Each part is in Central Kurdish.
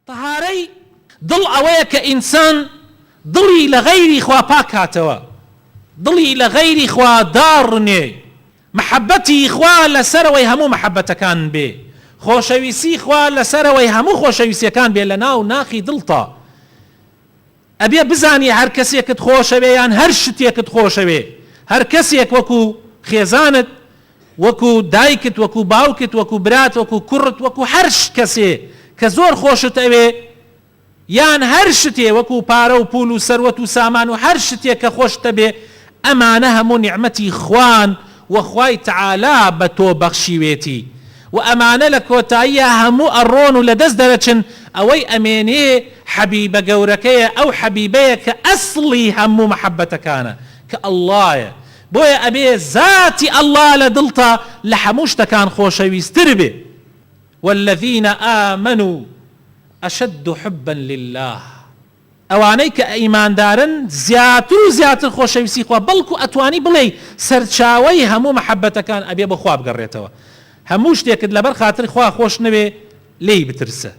طهارەی دڵ ئەوەیە کە ئینسان دڵی لە غەیری خوا پاک هاتەوە، دڵی لە غەیری خوا داڕنێ، محەبەتی خوا لەسەرەوەی هەموو محەبەتەکان بێ، خۆشەویستی خوا لەسەرەوەی هەموو خۆشەویستیەکان بێ لە ناو ناخی دڵتا. ئەبێ بزانی هەر کەسێکت خۆشەوێ یان هەر شتێکت خۆشەوێ، هەر کەسێک وەکو خێزانت، وەکو دایکت، وەکو باوکت، وەکو برات، وەکو کوڕت، وەکو هەر کەسێ کە زۆر خۆشت ئەوێ، یان هەر شتێ وەکو پارە و پول و سەروەت و سامان و هەر شتێک کە خۆشتە بێ، ئەمانە هەموو نیعمەتی خوان و خوای تەعالا بە تۆ بەخشیوێتی و ئەمانە لە کۆتاییە هەموو ئەڕۆن و لە دەست دەرەچن ئەوەی ئەمێنێ حەبیبە گەورەکەیە، ئەو حەبیبەیە کە ئەسڵی هەموو مەحەبەتەکانە کە ئەڵڵایە. بۆیە ئەبێ ذاتی ئەڵڵا لە دڵتا لە هەموو شتەکان خۆشەویستتر بێ. والذین آمنوا أشد حبا لله، ئەوانەی کە ئیماندارن زیاتر و زیاتر خۆشەویستی خوا، بەڵکو ئەتوانی بڵێ سەرچاوەی هەموو مەحەبەتەکان ئەبێ بە خوا بگەڕێتەوە. هەموو شتێکت لەبەر خاتر خوا خۆش نەوێ لێی بترسە.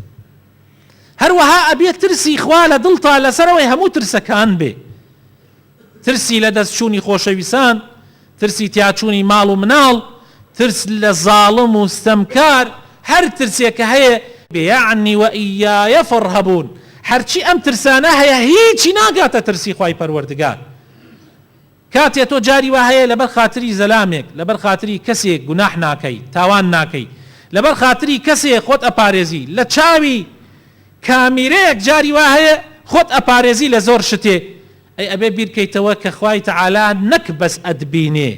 هەروەها ئەبێت ترسی خوا لە دڵتا لەسەرەوەی هەموو ترسەکان بێ، ترسی لە دەستچوونی خۆشەویستان، ترسی تیاچوونی ماڵ و مناڵ، ترس لە زاڵم و ستەمکار، هەر ترسێکە هەیە بيعني وإياي فارهبون، هەرچی ئەم ترسانە هەیە هیچی ناگاتە ترسی خوای پەروەردگار. کاتێ تۆ جاری وا هەیە لەبەر خاتری زەلامێک، لەبەر خاتری کەسێک گوناح ناکەی، تاوان ناکەی، لەبەر خاتری کەسێک خۆت ئەپارێزی، لە چاوی کامیرەیەک جاری وا هەیە خۆت ئەپارێزی لە زۆر شتێ، ئەی ئەبێ بیرکەیتەوە کە خوای تەعالا نەک بەس ئەدبینێ،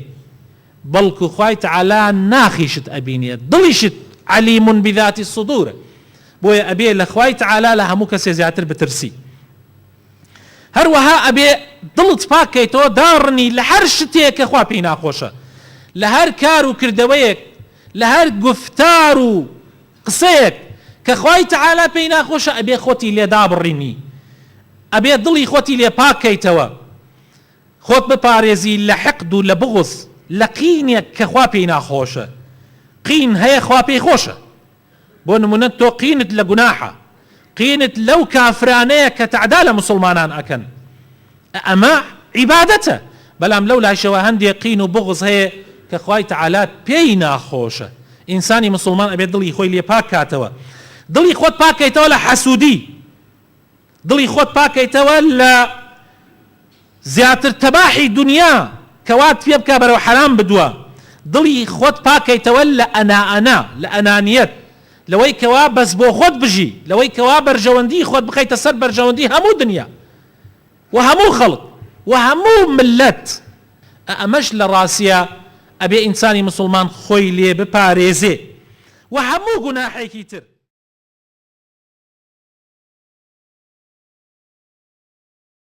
بەڵکو خوای تەعالا ناخیشت ئەبینێ، دڵیشت علیم بذات الصدور. بۆیە ئەبێ لە خوای تەعالا لە هەموو کەسێ زیاتر بترسی. هەروەها ئەبێ دڵت پاکەیتەوە داڕنی لە هەر شتێک کە خوا پێی ناخۆشە، لە هەر کار و کردەوەیەک، لە هەر گفتار و قسەیەک کە خوای تەعالا پێی ناخۆشە، ئەبێ خۆتی لێ دابڕینی، ئەبێ دڵی خۆتی لێ پاکەیتەوە، خۆت بپارێزی لە حقد و لە بغض، لە قینێک کە خوا پێی ناخۆشە. قین هەیە خوا پێی خۆشە، بۆ نمونە تۆ قینت لە گوناحە، قینت لەو کافرانەیە کە تەعدا لە مسلمانان ئەکەن، ئەمە عیبادەتە. بەڵام لەو لاشەوە هەندێک قین و بغض هەیە کە خوای تەعالا پێی ناخۆشە. ئینسانی مسلمان ئەبێت دڵی خۆی لێ پاک کاتەوە، دڵی خۆت پاکەیتەوە لە حەسوودی، دڵی خۆت پاکەیتەوە لە زیاتر تەباحی دنیا کەوات پێ بکە بەرەو حەرام بدووە، دڵی خۆت پاکەیتەوە لە ئەناءەنا، لە ئەنانیەت، لەوەی کەوا بەس بۆ خۆت بژی، لەوەی کەوا بەرژەوەندی خۆت بخەیتە سەر بەرژەوەندی هەموو دنیا و هەموو خەڵک و هەموو ملەت. ئەمەش لە ڕاستیە ئەبێ ئینسانی مسلمان خۆی لێ بپارێزێ و هەموو گوناحێکی تر